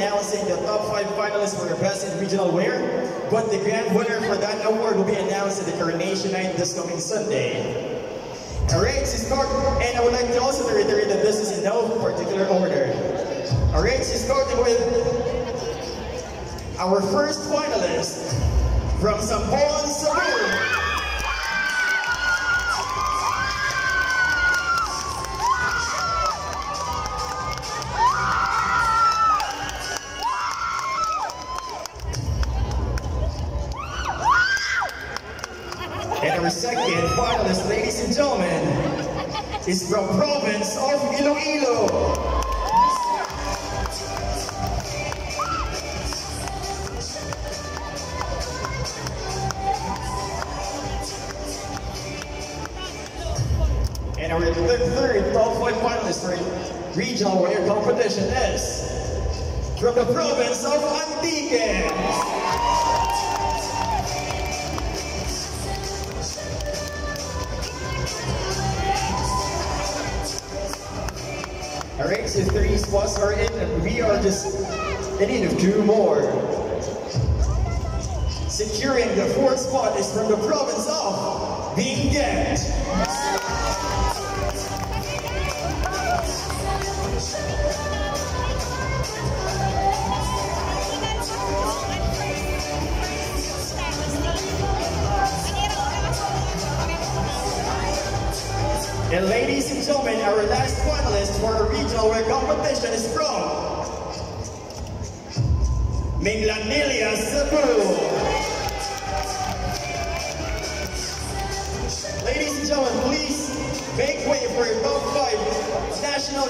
announcing the top 5 finalists for the Best in Regional Wear, but the grand winner for that award will be announced at the Coronation Night this coming Sunday. Alright, so start, and I would like to also reiterate that this is in no particular order. Alright, so starting with our first finalist from Zamboanga, Cebu. And our second finalist, ladies and gentlemen, is from province of Iloilo. And our third top 5 finalist for regional wear competition is from the province of Antique. Alright, so 3 spots are in, and we are just in need of 2 more. Securing the 4th spot is from the province of Benguet. And ladies and gentlemen, our last finalist for the regional wear competition is from Minglanilla, Cebu. Ladies and gentlemen, please make way for your top 5 national